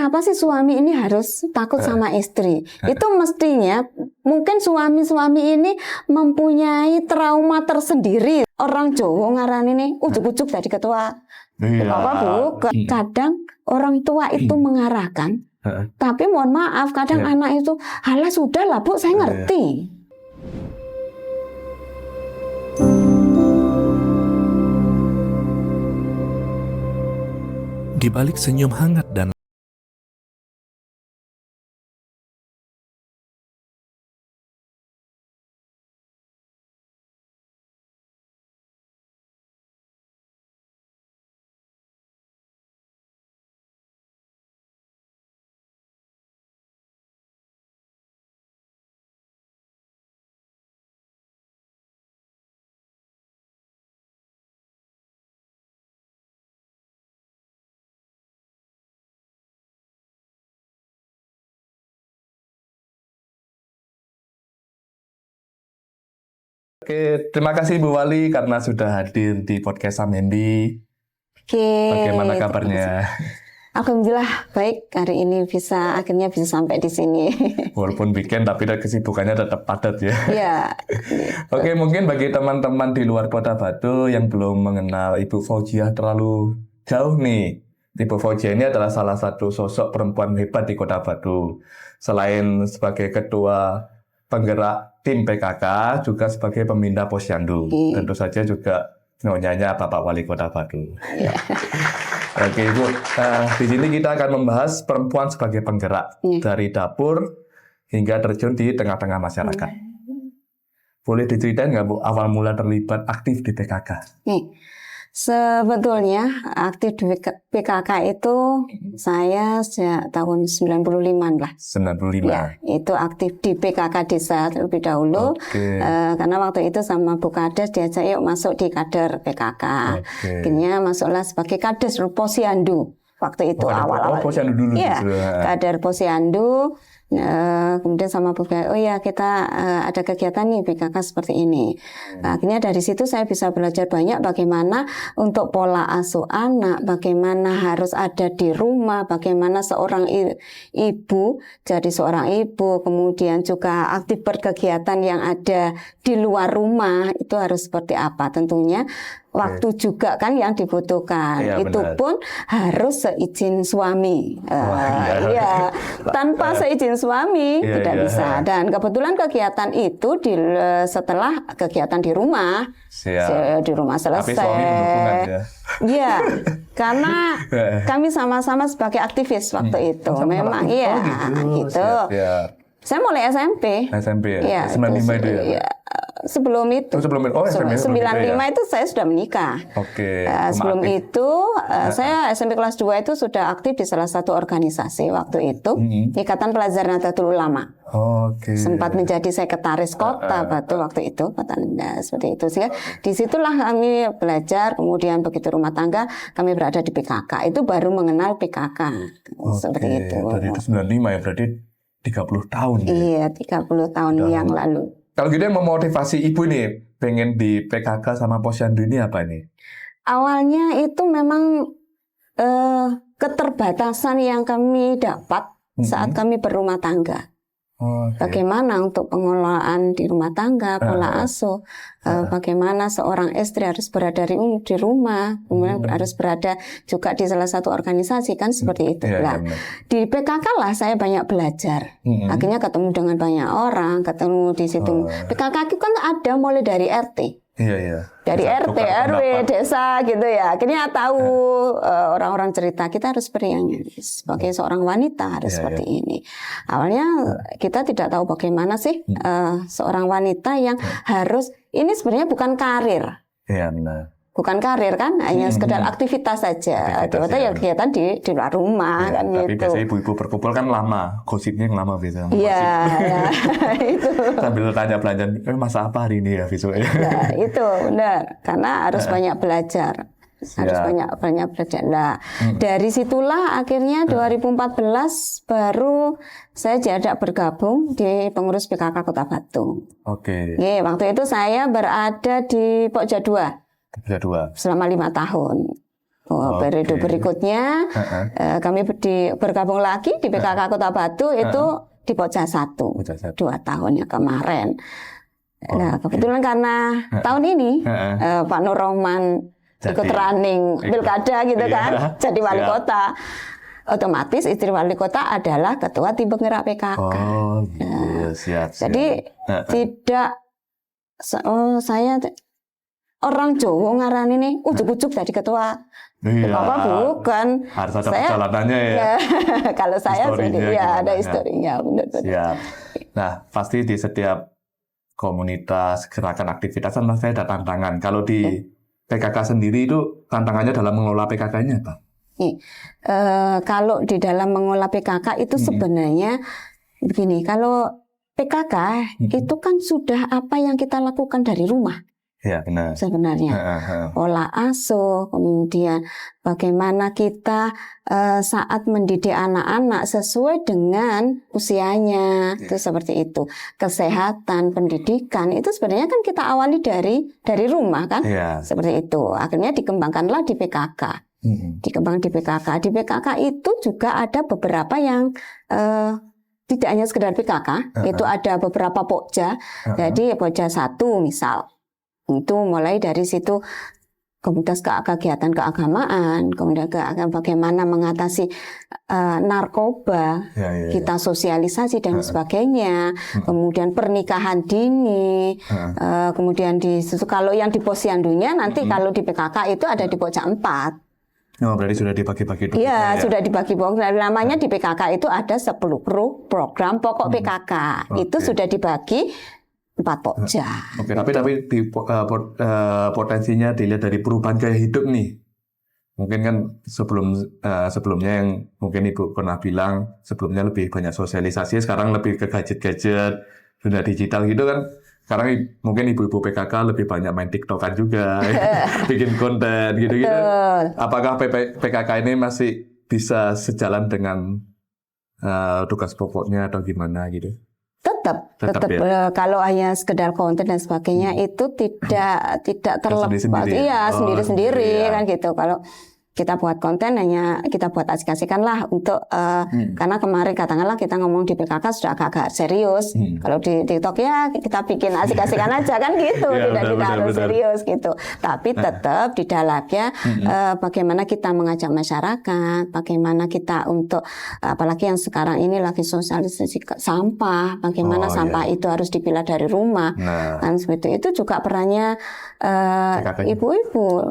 kenapa sih suami ini harus takut sama istri? Itu mestinya mungkin suami-suami ini mempunyai trauma tersendiri. Orang Jawa ngaran ini ujuk-ujuk jadi ketua. Apa bukan? Kadang orang tua itu mengarahkan, tapi mohon maaf kadang anak itu, halah sudah lah Bu, saya ngerti. Di balik senyum hangat dan Oke, terima kasih Bu Wali karena sudah hadir di podcast Samendi. Bagaimana kabarnya? Alhamdulillah baik, hari ini akhirnya bisa sampai di sini. Walaupun weekend tapi kesibukannya tetap padat ya. Iya. Oke, mungkin bagi teman-teman di luar Kota Batu yang belum mengenal Ibu Fauziah terlalu jauh nih. Ibu Fauziah ini adalah salah satu sosok perempuan hebat di Kota Batu. Selain sebagai ketua penggerak tim PKK, juga sebagai pembina Posyandu. Tentu saja juga nyonyanya Bapak Wali Kota Batu. Oke Ibu, di sini kita akan membahas perempuan sebagai penggerak dari dapur hingga terjun di tengah-tengah masyarakat. Boleh diceritain nggak Bu, awal mula terlibat aktif di PKK? Sebetulnya aktif di PKK itu saya sejak tahun 95 lah. 95. Ya, itu aktif di PKK desa terlebih dahulu. Karena waktu itu sama Bu Kades diajak yuk masuk di kader PKK. Akhirnya masuklah sebagai kades Posyandu. Waktu itu awal-awal. Posyandu dulu. Iya, kader Posyandu. Kemudian sama Bu oh ya kita ada kegiatan nih PKK seperti ini. Akhirnya dari situ saya bisa belajar banyak bagaimana untuk pola asuh anak, bagaimana harus ada di rumah, bagaimana seorang ibu jadi seorang ibu, kemudian juga aktif berkegiatan yang ada di luar rumah itu harus seperti apa. Tentunya waktu juga kan yang dibutuhkan. Itu pun harus seizin suami. Tanpa seizin suami tidak bisa. Dan kebetulan kegiatan itu setelah kegiatan di rumah. Di rumah selesai. Tapi suami mendukung aja. Iya, karena kami sama-sama sebagai aktivis waktu itu. Memang gitu. Saya mulai SMP. SMP ya? 95 itu ya? Sebelum itu. SMP 95 itu saya sudah menikah. Sebelum itu saya SMP kelas 2 itu sudah aktif di salah satu organisasi waktu itu, Ikatan Pelajar Nahdlatul Ulama. Sempat menjadi sekretaris kota Batu waktu itu, seperti itu. Sehingga disitulah kami belajar, kemudian begitu rumah tangga kami berada di PKK. Itu baru mengenal PKK. Seperti itu. Dari itu 95 ya, berarti 30 tahun ya? Iya, 30 tahun yang lalu. Kalau gitu yang memotivasi Ibu nih, pengen di PKK sama Posyandu ini apa nih? Awalnya itu memang keterbatasan yang kami dapat saat kami berumah tangga. Bagaimana untuk pengelolaan di rumah tangga, pola asuh, bagaimana seorang istri harus berada di rumah, kemudian harus berada juga di salah satu organisasi kan seperti itu. Di PKK lah saya banyak belajar. Akhirnya ketemu dengan banyak orang, ketemu di situ. PKK itu kan ada mulai dari RT. Dari RT, RW, desa gitu ya. Akhirnya tahu orang-orang cerita kita harus beri sebagai seorang wanita harus seperti ini. Awalnya kita tidak tahu bagaimana sih seorang wanita yang harus ini sebenarnya bukan karir. Iya benar. Bukan karir kan, hanya sekedar aktivitas saja. Ternyata kegiatan di luar rumah kan tapi gitu. biasanya ibu-ibu berkumpul kan lama, gosipnya yang lama biasanya. Iya, itu. Sambil tanya belanjaan, masa apa hari ini ya besoknya? Ya, itu benar, karena harus banyak belajar. Harus banyak belajar. Nah, dari situlah akhirnya 2014 baru saya diajak bergabung di pengurus PKK Kota Batu. Waktu itu saya berada di Pokja 2. Selama 5 tahun. Periode berikutnya kami bergabung lagi di PKK Kota Batu itu di Pokja 1 2 tahun yang kemarin. Nah kebetulan karena tahun ini Pak Nur Rohman ikut running pilkada gitu kan, jadi wali kota. Otomatis istri wali kota adalah ketua tim penggerak PKK. Oh, gitu. Siap. Jadi tidak saya orang Jawa ngaran ini ujuk-ujuk jadi ketua PKK bukan. Harus ada perjalanannya ya. Kalau saya ada historinya. Benar. Siap. Nah, pasti di setiap komunitas, gerakan, aktivitas kan pasti ada tantangan. Kalau di PKK sendiri itu tantangannya dalam mengelola PKK-nya apa? Kalau di dalam mengolah PKK itu sebenarnya begini, kalau PKK itu kan sudah apa yang kita lakukan dari rumah. Ya, benar. Sebenarnya pola asuh, kemudian bagaimana kita saat mendidik anak-anak sesuai dengan usianya, itu seperti itu. Kesehatan, pendidikan itu sebenarnya kan kita awali dari rumah kan, seperti itu. Akhirnya dikembangkanlah di PKK. Dikembang di PKK. Di PKK itu juga ada beberapa yang tidak hanya sekedar PKK, itu ada beberapa Pokja. Jadi Pokja 1 misal, itu mulai dari situ komunitas kegiatan keagamaan, kemudian bagaimana mengatasi narkoba, kita sosialisasi dan sebagainya, kemudian pernikahan dini, kemudian di situ kalau yang di Posyandunya nanti kalau di PKK itu ada di Pokja 4. Oh, berarti sudah dibagi-bagi dulu. Iya, sudah dibagi-bagi. Namanya di PKK itu ada 10 program pokok PKK. Itu sudah dibagi 4 Pokja. Oke, tapi di potensinya dilihat dari perubahan gaya hidup nih. Mungkin kan sebelumnya yang mungkin Ibu pernah bilang sebelumnya lebih banyak sosialisasi, sekarang lebih ke gadget-gadget, dunia digital gitu kan. Sekarang mungkin ibu-ibu PKK lebih banyak main TikTokan juga, bikin konten gitu-gitu. Apakah PKK ini masih bisa sejalan dengan tugas pokoknya atau gimana gitu? Tetap ya? Kalau hanya sekedar konten dan sebagainya itu tidak terlepas. Iya, sendiri-sendiri kan gitu. Kalau kita buat konten hanya kita buat asik-asikan lah untuk karena kemarin katakanlah kita ngomong di PKK sudah agak-agak serius. Kalau di TikTok ya kita bikin asik-asikan aja kan gitu, tidak harus serius gitu. Tapi tetap di dalamnya bagaimana kita mengajak masyarakat, bagaimana kita untuk apalagi yang sekarang ini lagi sosialisasi sampah, bagaimana sampah itu harus dipilah dari rumah. Kan seperti itu juga perannya ibu-ibu,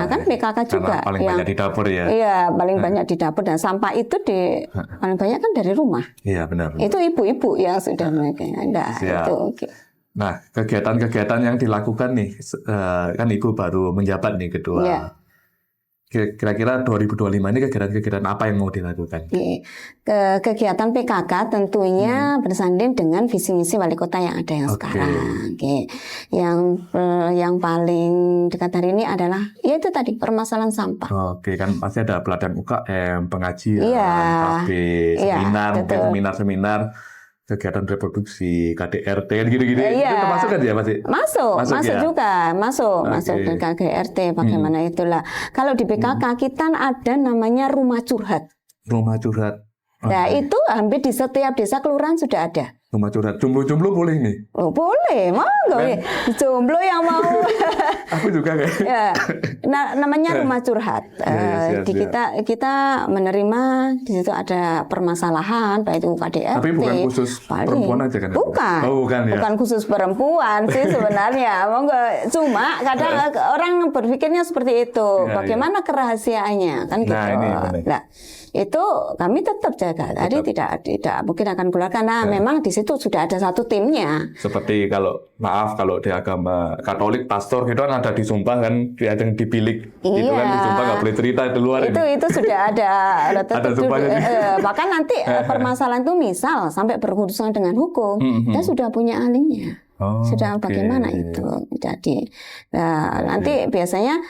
kan PKK juga yang di dapur ya. Iya, paling banyak di dapur dan sampah itu paling banyak kan dari rumah. Iya, benar. Itu ibu-ibu yang sudah mereka. Itu. Okay. Nah, kegiatan-kegiatan yang dilakukan nih, kan Ibu baru menjabat nih ketua. Iya. Kira-kira 2025 ini kegiatan-kegiatan apa yang mau dilakukan? Kegiatan PKK tentunya bersanding dengan visi misi wali kota yang ada yang sekarang. Yang paling dekat hari ini adalah yaitu tadi permasalahan sampah. Kan pasti ada pelatihan UKM, pengajian, kafe, seminar, kegiatan reproduksi, KDRT, gitu-gitu. Itu termasuk kan ya masih? Masuk ya? Juga, masuk ke KDRT, bagaimana itulah. Kalau di PKK kita ada namanya rumah curhat. Rumah curhat. Nah itu hampir di setiap desa kelurahan sudah ada. Rumah curhat, jomblo-jomblo boleh nih? Oh boleh, monggo ya. Jomblo yang mau. Aku juga kayak. Ya, namanya rumah curhat. Kita menerima di situ ada permasalahan, baik itu KDRT. Tapi bukan khusus perempuan aja kan? Bukan. Bukan khusus perempuan sih sebenarnya. Monggo. Cuma kadang orang berpikirnya seperti itu. Bagaimana kerahasiaannya kan gitu. Nah, itu kami tetap jaga. Tadi tidak mungkin akan keluar karena memang di situ sudah ada satu timnya. Seperti kalau di agama Katolik pastor gitu kan ada disumpah kan, yang dipilik itu kan disumpah nggak boleh cerita di luar. Itu sudah ada bahkan nanti permasalahan itu misal sampai berurusan dengan hukum, kita sudah punya ahlinya. Sudah bagaimana itu. Jadi nanti biasanya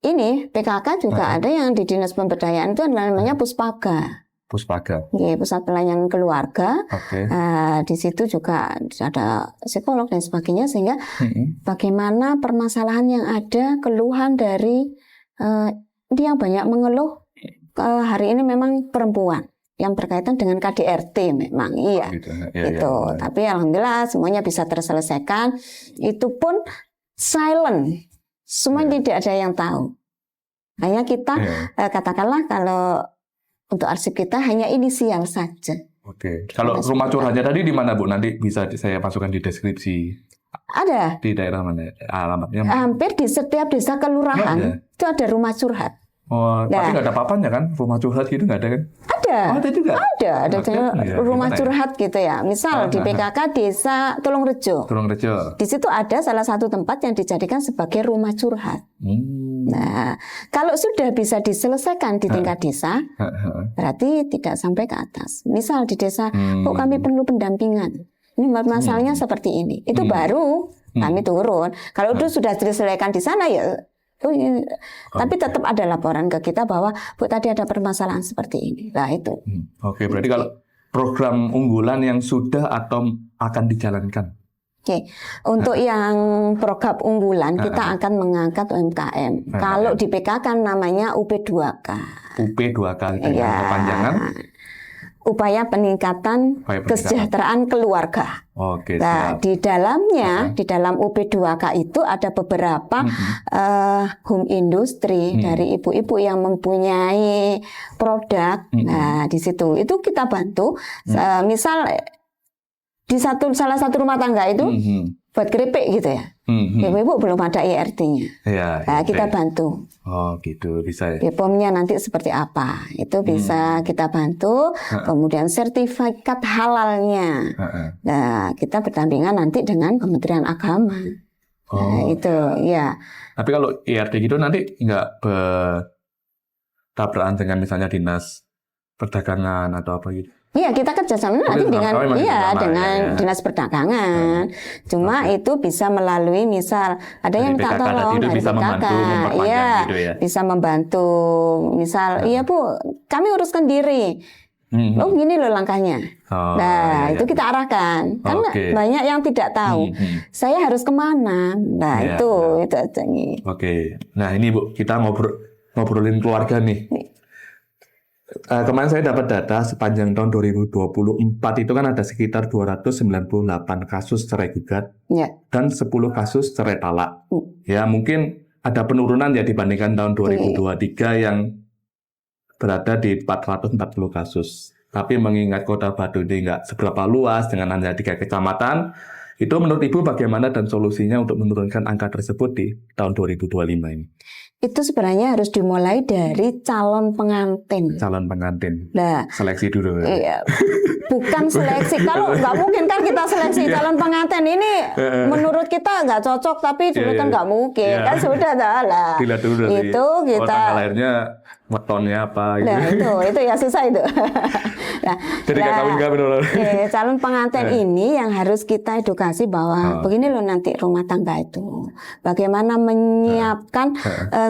ini PKK juga ada yang di Dinas Pemberdayaan itu namanya Puspaga. Pusat Pelayanan Keluarga. Di situ juga ada psikolog dan sebagainya sehingga bagaimana permasalahan yang ada, keluhan dari yang banyak mengeluh hari ini memang perempuan yang berkaitan dengan KDRT memang iya gitu. Gitu. Tapi alhamdulillah semuanya bisa terselesaikan. Itu pun silent, semua tidak ada yang tahu. Hanya kita katakanlah kalau untuk arsip kita hanya inisial saja. Oke. Kalau rumah curhatnya tadi di mana Bu? Nanti bisa saya masukkan di deskripsi. Ada. Di daerah mana? Alamatnya? Hampir di setiap desa kelurahan itu ada rumah curhat. Oh, tapi nggak ada papanya kan? Rumah curhat gitu nggak ada kan? Ada. Oh, ada juga? Ada rumah curhat gitu ya. Misal di PKK Desa Tulungrejo. Di situ ada salah satu tempat yang dijadikan sebagai rumah curhat. Nah, kalau sudah bisa diselesaikan di tingkat desa, berarti tidak sampai ke atas. Misal di desa, kok kami perlu pendampingan. Ini masalahnya seperti ini. Itu baru kami turun. Kalau itu sudah diselesaikan di sana ya. Tapi tetap ada laporan ke kita bahwa Bu tadi ada permasalahan seperti ini. Nah itu. Oke, berarti kalau program unggulan yang sudah atau akan dijalankan. Oke, untuk yang program unggulan kita akan mengangkat UMKM. Kalau di PKK namanya UP2K. UP2K itu kepanjangan. Upaya peningkatan kesejahteraan keluarga. Oke, nah, di dalamnya, di dalam UP2K itu ada beberapa home industry dari ibu-ibu yang mempunyai produk. Nah, di situ itu kita bantu. Misal di salah satu rumah tangga itu buat keripik gitu ya. Ibu-ibu belum ada IRT-nya. Nah, kita bantu. Oh, gitu bisa ya. BPOM-nya nanti seperti apa? Itu bisa kita bantu. Kemudian sertifikat halalnya. Nah, kita berdampingan nanti dengan Kementerian Agama. Nah, itu ya. Tapi kalau IRT gitu nanti nggak bertabrakan dengan misalnya dinas perdagangan atau apa gitu? Iya, kita kerjasama nanti dengan dinas perdagangan. Cuma itu bisa melalui misal ada yang tak tolong dari PKK, iya gitu ya. Bisa membantu. Misal, iya Bu, kami uruskan diri. Oh gini loh langkahnya. Nah itu kita arahkan. Karena banyak yang tidak tahu. Saya harus kemana? Nah itu aja nih. Oke. Nah ini Bu, kita ngobrolin keluarga nih. Kemarin saya dapat data sepanjang tahun 2024 itu kan ada sekitar 298 kasus cerai gugat dan 10 kasus cerai talak. Ya mungkin ada penurunan ya dibandingkan tahun 2023 yang berada di 440 kasus. Tapi mengingat Kota Batu ini nggak seberapa luas dengan hanya 3 kecamatan, itu menurut Ibu bagaimana dan solusinya untuk menurunkan angka tersebut di tahun 2025 ini? Itu sebenarnya harus dimulai dari calon pengantin. Calon pengantin. Nah, seleksi dulu. Iya. Bukan seleksi. Kalau nggak mungkin kan kita seleksi calon pengantin ini menurut kita nggak cocok, tapi dulu kan nggak mungkin. Kan sudah lah. Dilihat dulu dari itu kita. Tanggal lahirnya, wetonnya apa gitu. Nah itu ya susah itu. Nah, jadi nggak kawin-kawin loh. Calon pengantin ini yang harus kita edukasi bahwa begini loh nanti rumah tangga itu. Bagaimana menyiapkan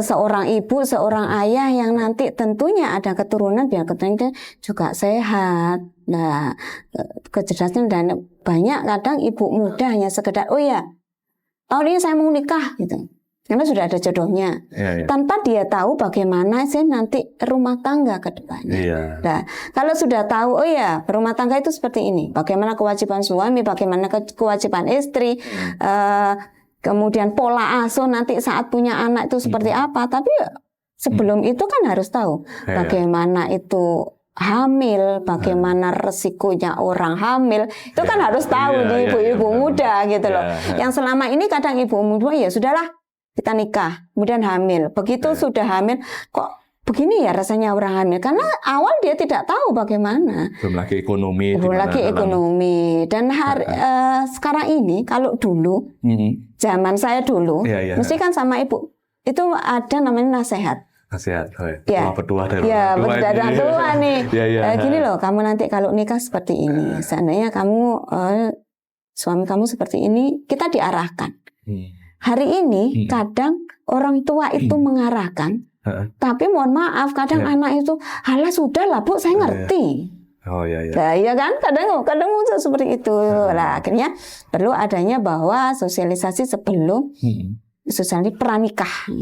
seorang ibu, seorang ayah yang nanti tentunya ada keturunan biar keturunan juga sehat. Nah, kecerdasan dan banyak kadang ibu muda hanya sekedar oh ya tahun ini saya mau nikah gitu. Karena sudah ada jodohnya, tanpa dia tahu bagaimana sih nanti rumah tangga ke depannya. Nah, kalau sudah tahu, oh ya rumah tangga itu seperti ini, bagaimana kewajiban suami, bagaimana kewajiban istri, kemudian pola asuh nanti saat punya anak itu seperti apa. Tapi sebelum itu kan harus tahu bagaimana itu hamil, bagaimana resikonya orang hamil, itu kan harus tahu di ibu-ibu muda gitu loh. Yang selama ini kadang ibu muda ya sudahlah. Kita nikah, kemudian hamil. Begitu sudah hamil, kok begini ya rasanya orang hamil? Karena awal dia tidak tahu bagaimana. Belum lagi ekonomi. Belum lagi ekonomi. Dan sekarang ini, kalau dulu, zaman saya dulu, mesti kan sama ibu, itu ada namanya nasihat. Nasihat, petua dari orang tua nih. Gini loh, kamu nanti kalau nikah seperti ini, seandainya kamu, suami kamu seperti ini, kita diarahkan. Hari ini kadang orang tua itu mengarahkan, tapi mohon maaf kadang anak itu, halah sudah lah Bu, saya ngerti. Nah, iya kan, kadang muncul seperti itu. Nah, akhirnya perlu adanya bahwa sosialisasi sebelum Misalnya pranikah.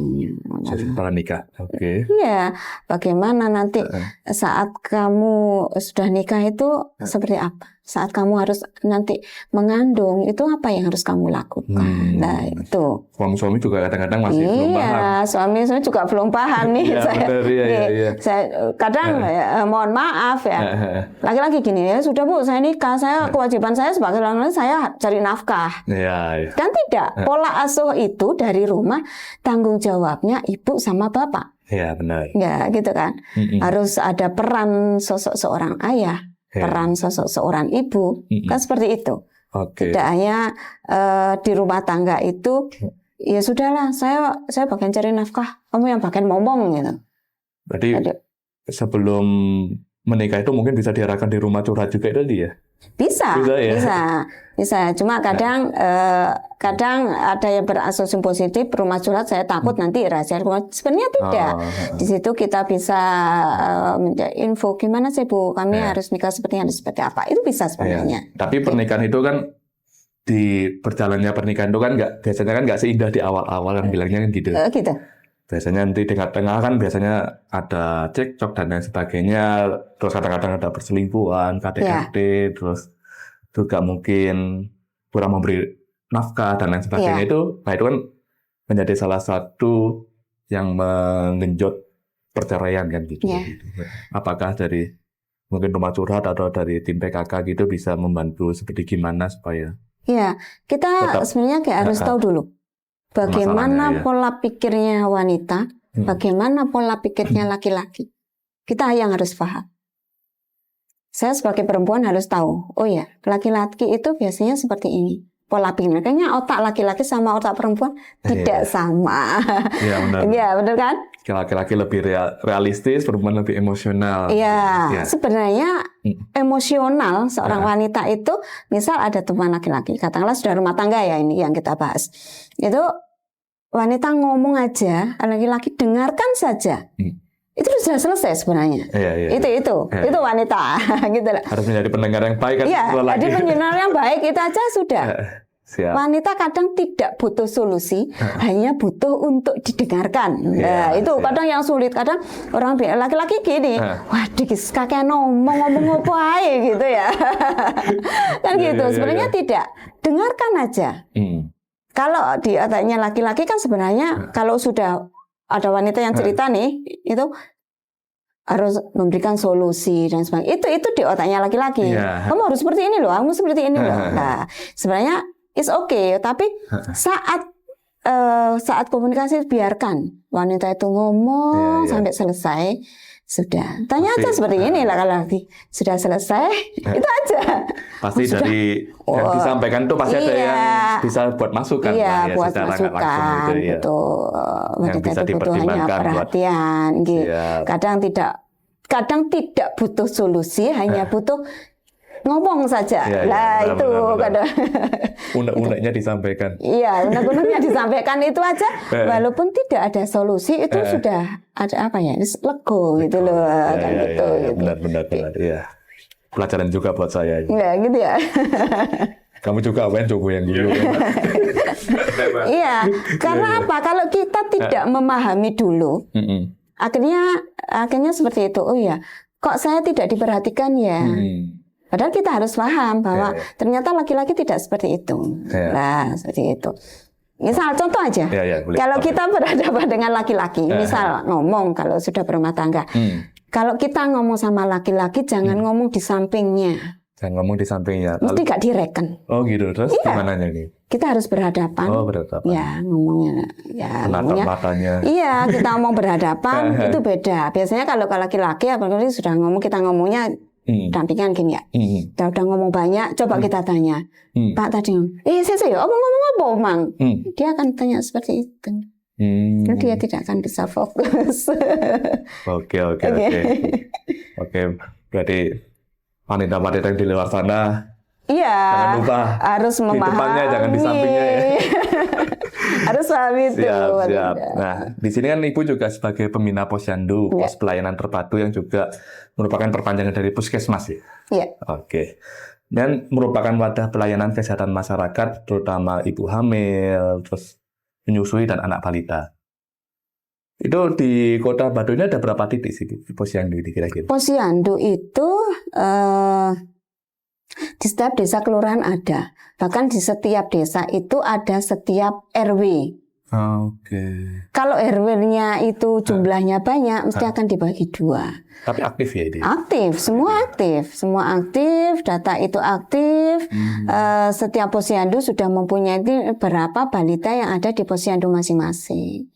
Pranikah, oke. Iya, bagaimana nanti saat kamu sudah nikah itu seperti apa? Saat kamu harus nanti mengandung, itu apa yang harus kamu lakukan? Nah, itu. Suami juga kadang-kadang masih belum paham. Iya, suami juga belum paham nih. Iya, benar, iya. Saya kadang mohon maaf ya. Laki-laki gini ya, sudah Bu, saya nikah, saya kewajiban saya sebagai laki-laki saya cari nafkah. Iya. Kan tidak, pola asuh itu dari rumah tanggung jawabnya ibu sama bapak. Iya, benar. Ya, gitu kan. Harus ada peran sosok seorang ayah, peran sosok seorang ibu, kan seperti itu. Tidak hanya di rumah tangga itu, ya sudahlah, saya bagian cari nafkah, kamu yang bagian ngomong gitu. Berarti sebelum menikah itu mungkin bisa diarahkan di rumah curhat juga itu dia? Bisa. Cuma kadang ada yang berasumsi positif rumah curhat saya takut nanti rahasia rumah. Sebenarnya tidak. Di situ kita bisa info gimana sih Bu, kami harus nikah seperti apa. Itu bisa sebenarnya. Tapi pernikahan itu kan di berjalannya pernikahan itu kan biasanya kan nggak seindah di awal-awal kan bilangnya kan gitu. Gitu. Biasanya nanti di tengah-tengah kan biasanya ada cekcok dan lain sebagainya, terus kadang-kadang ada perselingkuhan, KDRT, terus juga mungkin kurang memberi nafkah dan lain sebagainya. Itu kan menjadi salah satu yang menggenjot perceraian kan gitu. Apakah dari mungkin rumah curhat atau dari tim PKK gitu bisa membantu seperti gimana supaya? Iya, kita sebenarnya harus tahu dulu. Bagaimana pola pikirnya wanita, bagaimana pola pikirnya laki-laki. Kita yang harus paham. Saya sebagai perempuan harus tahu, oh ya, laki-laki itu biasanya seperti ini. Pola pikirnya, kayaknya otak laki-laki sama otak perempuan tidak sama. Iya, benar. Iya, benar kan? Laki-laki lebih realistis, perempuan lebih emosional. Iya, sebenarnya emosional seorang wanita itu, misal ada teman laki-laki, katakanlah sudah rumah tangga ya ini yang kita bahas. Itu wanita ngomong aja, laki-laki dengarkan saja. Itu sudah selesai sebenarnya. Itu wanita gitu lah. Harus menjadi pendengar yang baik kan. Iya, jadi pendengar yang baik itu aja sudah. Siap. Wanita kadang tidak butuh solusi, hanya butuh untuk didengarkan. Nah, itu kadang yang sulit. Kadang orang laki-laki gini, waduh, kakek ngomong apa aja gitu ya. Kan gitu. Sebenarnya tidak. Dengarkan aja. Kalau di otaknya laki-laki kan sebenarnya kalau sudah ada wanita yang cerita nih, itu harus memberikan solusi dan sebagainya. Itu di otaknya laki-laki. Kamu harus seperti ini loh, kamu seperti ini loh. Nah, sebenarnya it's okay, tapi saat komunikasi biarkan wanita itu ngomong sampai selesai. Sudah, tanya aja seperti ini lah kalau sudah selesai, itu aja. Pasti dari yang disampaikan tuh pasti ada yang bisa buat masukan. Iya, buat masukan, gitu. Wanita itu butuh hanya perhatian, gitu. Kadang tidak butuh solusi, hanya butuh ngomong saja. Itu kadang unek-uneknya disampaikan. Iya, unek-uneknya disampaikan itu aja. Walaupun tidak ada solusi, itu sudah ada apa ya? Lego gitu loh, kan gitu. Benar. Iya. Pelajaran juga buat saya. Iya, gitu ya. Kamu juga coba yang dulu. Iya, karena apa? Kalau kita tidak memahami dulu, akhirnya seperti itu. Oh ya, kok saya tidak diperhatikan ya? Padahal kita harus paham bahwa ternyata laki-laki tidak seperti itu. Nah, seperti itu. Misal contoh aja, kalau kita berhadapan dengan laki-laki, misal ngomong kalau sudah berumah tangga, kalau kita ngomong sama laki-laki jangan ngomong di sampingnya. Jangan ngomong di sampingnya. Mesti gak direken. Oh gitu, terus gimana nih? Kita harus berhadapan. Oh berhadapan. Ya ngomongnya. Menatap matanya. Iya, kita ngomong berhadapan itu beda. Biasanya kalau laki-laki apalagi sudah ngomong, kita ngomongnya dampingan gini ya. Kita udah ngomong banyak, coba kita tanya. Pak tadi, saya ngomong apa, Mang? Dia akan tanya seperti itu. Jadi dia tidak akan bisa fokus. Oke. Berarti wanita-wanita yang di luar sana, jangan lupa harus memahami. Di depannya, jangan di sampingnya ya. Harus paham itu. Siap. Nah, di sini kan Ibu juga sebagai pembina posyandu, pos pelayanan terpadu yang juga merupakan perpanjangan dari puskesmas ya. Iya. Oke. Dan merupakan wadah pelayanan kesehatan masyarakat, terutama ibu hamil, terus menyusui dan anak balita. Itu di Kota Batu ini ada berapa titik sih posyandu ini kira-kira? Posyandu itu di setiap desa kelurahan ada. Bahkan di setiap desa itu ada setiap RW. Oke. Kalau RW-nya itu jumlahnya banyak, mesti akan dibagi 2. Tapi aktif ya ini? Aktif, semua aktif, data itu aktif. Setiap posyandu sudah mempunyai berapa balita yang ada di posyandu masing-masing.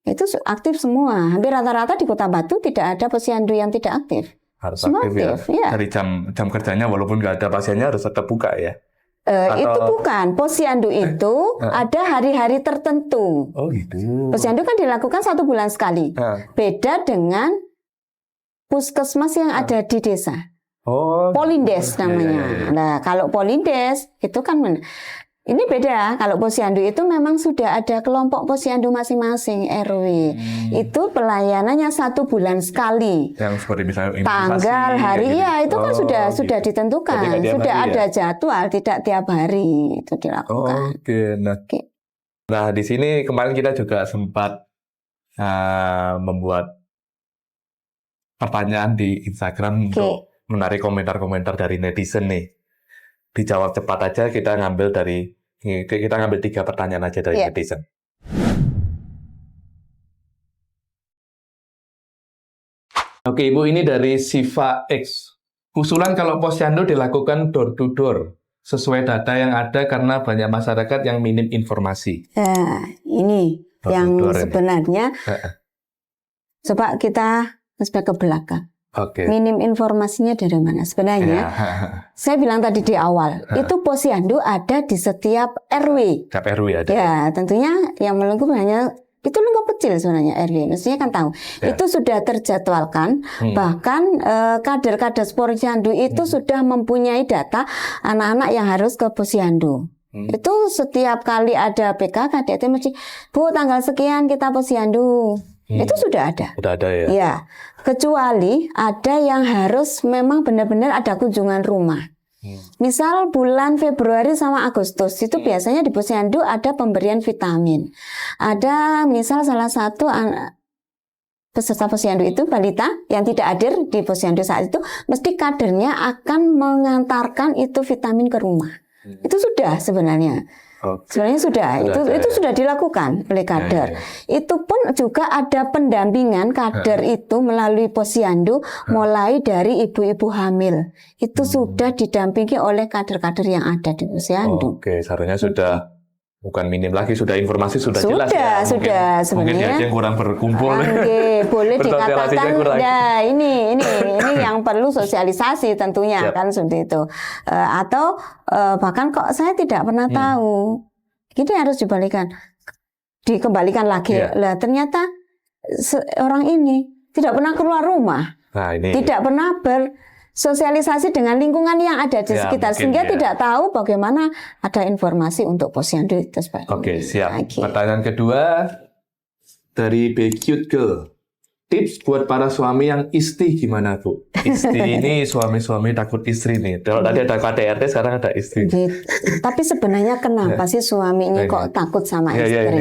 Itu aktif semua. Hampir rata-rata di Kota Batu tidak ada posyandu yang tidak aktif. Harus semua aktif ya? Dari jam kerjanya walaupun nggak ada pasiennya harus tetap buka ya? Itu bukan, posyandu itu ada hari-hari tertentu. Oh gitu. Posyandu kan dilakukan 1 bulan sekali. Beda dengan puskesmas yang ada di desa. Oh. Polindes namanya. Ya. Nah, kalau Polindes itu kan ini beda. Kalau posyandu itu memang sudah ada kelompok posyandu masing-masing RW. Itu pelayanannya 1 bulan sekali. Yang seperti misalnya tanggal, hari, ya itu kan sudah ditentukan. Sudah ada jadwal, tidak tiap hari itu dilakukan. Oke. Nah, di sini kemarin kita juga sempat membuat pertanyaan di Instagram untuk menarik komentar-komentar dari netizen nih. Dijawab cepat aja, kita ngambil 3 pertanyaan aja dari netizen. Oke, Ibu, ini dari Siva X. Usulan kalau posyandu dilakukan door to door sesuai data yang ada karena banyak masyarakat yang minim informasi. Ini door yang sebenarnya coba kita ke belakang. Minim informasinya dari mana? Sebenarnya, saya bilang tadi di awal, itu posyandu ada di setiap RW. Setiap RW ada. Ya, tentunya yang melengkung hanya itu lingkup kecil sebenarnya RW. Mestinya kan tahu. Itu sudah terjadwalkan. Bahkan kader-kader posyandu itu sudah mempunyai data anak-anak yang harus ke posyandu. Itu setiap kali ada PK, KDT mesti, Bu, tanggal sekian kita posyandu. Itu sudah ada. Sudah ada ya. Ya, kecuali ada yang harus memang benar-benar ada kunjungan rumah. Misal bulan Februari sama Agustus itu biasanya di posyandu ada pemberian vitamin. Ada misal salah satu peserta posyandu itu balita yang tidak hadir di posyandu saat itu, mesti kadernya akan mengantarkan itu vitamin ke rumah. Itu sudah sebenarnya. Sebenarnya sudah itu sudah dilakukan oleh kader. Itu pun juga ada pendampingan kader itu melalui posyandu mulai dari ibu-ibu hamil. Itu sudah didampingi oleh kader-kader yang ada di posyandu. Oke, seharusnya sudah bukan minim lagi, sudah informasi sudah jelas ya. Sudah sebenarnya. Mungkin yang kurang berkumpul. Boleh dikatakan ya ini yang perlu sosialisasi tentunya kan seperti itu. Atau bahkan kok saya tidak pernah tahu. Ini harus dikembalikan lagi. Lah ternyata orang ini tidak pernah keluar rumah. Tidak pernah bersosialisasi dengan lingkungan yang ada di sekitar, sehingga tidak tahu bagaimana ada informasi untuk posyandu itu. Oke, siap. Pertanyaan kedua dari Be Cute Girl. Tips buat para suami yang isti gimana, Bu? Isti ini suami-suami takut istri nih. Kalau tadi ada KDRT, sekarang ada istri. Tapi sebenarnya kenapa sih suami ini kok takut sama istri?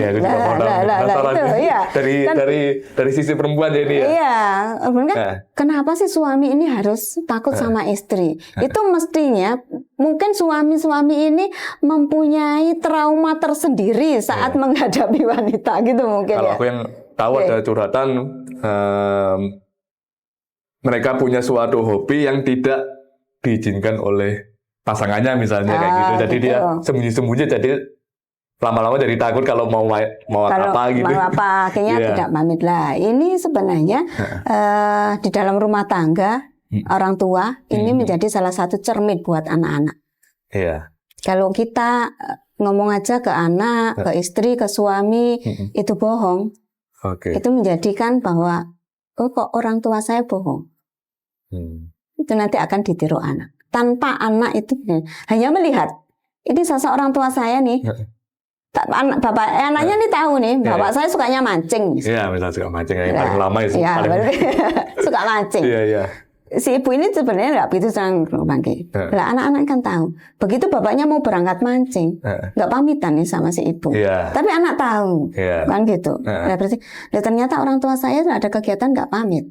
Dari sisi perempuan jadi ya. Iya, kenapa sih suami ini harus takut sama istri? Itu mestinya mungkin suami-suami ini mempunyai trauma tersendiri saat menghadapi wanita gitu mungkin. Kalau aku yang tahu ada curhatan, mereka punya suatu hobi yang tidak diizinkan oleh pasangannya misalnya kayak gitu. Jadi dia sembunyi-sembunyi, jadi lama-lama jadi takut kalau mau apa gitu. Mau apa, akhirnya tidak pamit lah. Ini sebenarnya di dalam rumah tangga orang tua ini menjadi salah satu cermin buat anak-anak. Kalau kita ngomong aja ke anak, ke istri, ke suami, itu bohong. Itu menjadikan bahwa kok orang tua saya bohong. Itu nanti akan ditiru anak. Tanpa anak itu hanya melihat. Ini sosok orang tua saya nih. Anaknya nih tahu nih, bapak saya sukanya mancing. Iya, misalnya suka mancing yang paling lama itu. Suka mancing. si ibu ini sebenarnya nggak begitu senang pagi. Lah anak-anak kan tahu. Begitu bapaknya mau berangkat mancing, nggak pamitan nih sama si ibu. Tapi anak tahu, kan gitu. Nah, berarti ternyata orang tua saya ada kegiatan nggak pamit.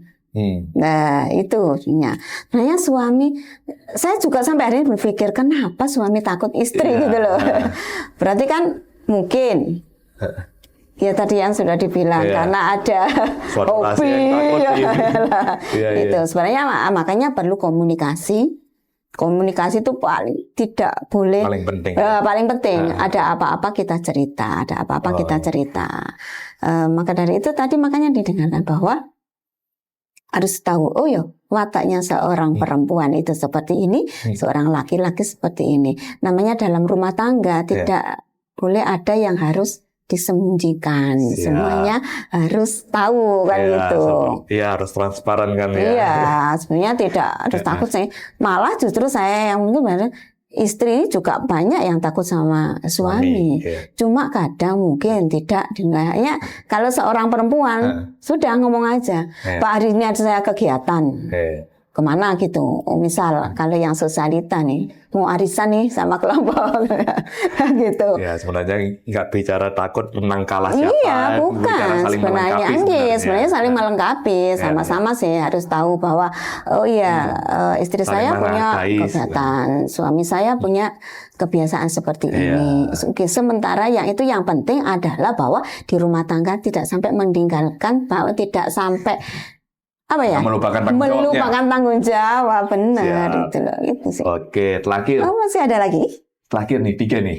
Nah itu sebenarnya suami saya juga sampai hari ini berpikir kenapa suami takut istri gitu loh. Berarti kan mungkin ya tadi yang sudah dibilang karena ada hobi itu sebenarnya makanya perlu komunikasi itu paling tidak boleh paling penting ada apa-apa kita cerita maka dari itu tadi makanya didengarkan bahwa harus tahu wataknya seorang perempuan itu seperti ini, seorang laki-laki seperti ini. Namanya dalam rumah tangga tidak boleh ada yang harus disembunyikan. Semuanya harus tahu kan gitu. Iya, harus transparan kan ya. Iya, sebenarnya tidak harus takut saya. Malah justru saya yang mungkin istri juga banyak yang takut sama suami. Cuma kadang mungkin tidak dengarnya. Kalau seorang perempuan sudah ngomong aja, Pak hari ini ada saya kegiatan. Kemana gitu, misal kalau yang sosialita nih mau arisan nih sama kelompok gitu. Ya sebenarnya nggak bicara takut menang kalah siapa. Iya bukan sebenarnya saling melengkapi sama-sama sih harus tahu bahwa istri saya punya kegiatan, suami saya punya kebiasaan seperti ini. Sementara yang penting adalah bahwa di rumah tangga tidak sampai meninggalkan, bahwa tidak sampai melupakan tanggung jawab, benar itu loh, itu sih. Oke, terakhir. Masih ada lagi? Terakhir nih, 3 nih.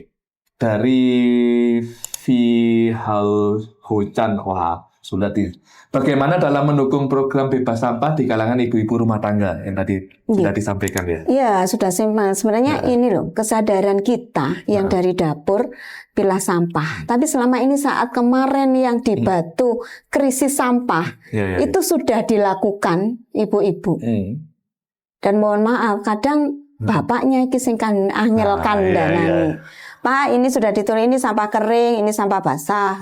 Dari Hal Hucan, sudah bagaimana dalam mendukung program bebas sampah di kalangan ibu-ibu rumah tangga yang tadi sudah disampaikan ya? Iya, sudah sebenarnya ini loh kesadaran kita yang dari dapur pilah sampah. Tapi selama ini saat kemarin yang di Batu krisis sampah itu sudah dilakukan ibu-ibu. Dan mohon maaf kadang bapaknya kisahkan angel kandangane. Pak, ini sudah ditulis, ini sampah kering, ini sampah basah.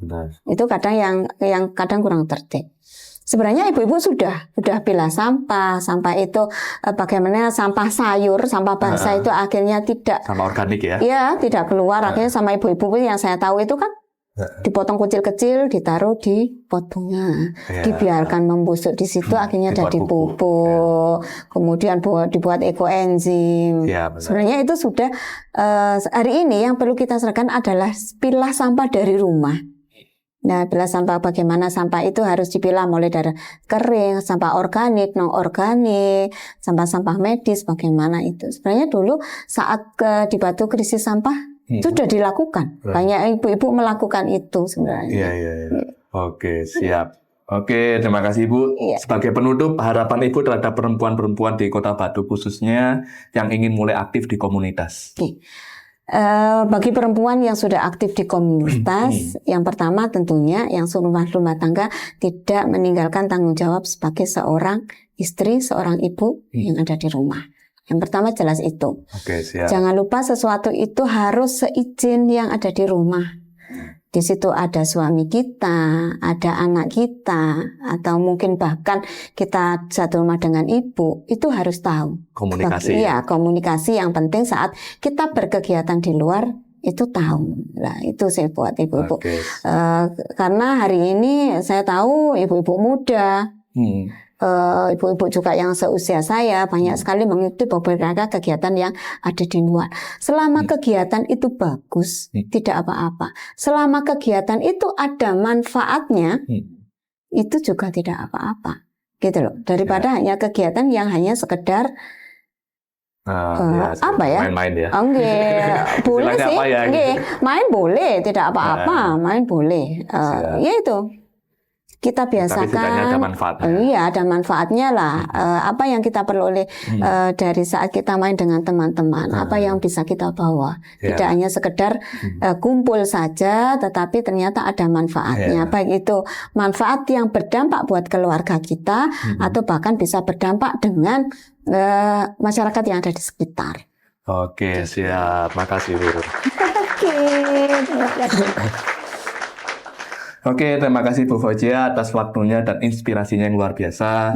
Benar. Itu kadang yang kadang kurang tertib. Sebenarnya ibu-ibu sudah pilah sampah itu bagaimana sampah sayur, sampah basah itu akhirnya tidak sampah organik ya? Iya, tidak keluar. Akhirnya sama ibu-ibu yang saya tahu itu kan dipotong kecil-kecil, ditaruh di pot bunga, dibiarkan membusuk di situ, akhirnya jadi pupuk, kemudian dibuat ekoenzim. Sebenarnya itu sudah hari ini yang perlu kita serahkan adalah pilah sampah dari rumah. Nah, pilah sampah bagaimana sampah itu harus dipilah mulai dari kering, sampah organik, non organik, sampah-sampah medis, bagaimana itu. Sebenarnya dulu saat di Batu krisis sampah sudah dilakukan. Banyak ibu-ibu melakukan itu sebenarnya. Iya. Oke, siap. Oke, terima kasih Ibu. Sebagai penutup, harapan Ibu terhadap perempuan-perempuan di Kota Batu khususnya yang ingin mulai aktif di komunitas. Bagi perempuan yang sudah aktif di komunitas, yang pertama tentunya yang rumah tangga tidak meninggalkan tanggung jawab sebagai seorang istri, seorang ibu yang ada di rumah. Yang pertama jelas itu. Oke, siap. Jangan lupa sesuatu itu harus seizin yang ada di rumah. Di situ ada suami kita, ada anak kita, atau mungkin bahkan kita satu rumah dengan ibu, itu harus tahu. Komunikasi. Iya, komunikasi yang penting saat kita berkegiatan di luar, itu tahu. Nah, itu saya buat ibu-ibu. Karena hari ini saya tahu ibu-ibu muda, ibu-ibu juga yang seusia saya banyak sekali mengikuti beberapa kegiatan yang ada di luar. Selama kegiatan itu bagus, tidak apa-apa. Selama kegiatan itu ada manfaatnya, itu juga tidak apa-apa. Gitu loh. Daripada hanya kegiatan yang hanya sekedar main-main ya. Boleh sih. Main boleh, tidak apa-apa. Main boleh. Ya itu. Kita biasakan, ada manfaatnya. Iya ada manfaatnya lah. Apa yang kita perlu dari saat kita main dengan teman-teman, apa yang bisa kita bawa. Tidak hanya sekedar kumpul saja, tetapi ternyata ada manfaatnya. Baik itu manfaat yang berdampak buat keluarga kita, atau bahkan bisa berdampak dengan masyarakat yang ada di sekitar. Oke, siap. Makasih Bu. Oke, terima kasih Bu Fauzia atas waktunya dan inspirasinya yang luar biasa.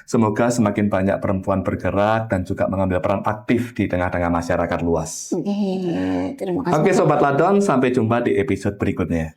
Semoga semakin banyak perempuan bergerak dan juga mengambil peran aktif di tengah-tengah masyarakat luas. Terima kasih. Oke Sobat Ladon, sampai jumpa di episode berikutnya.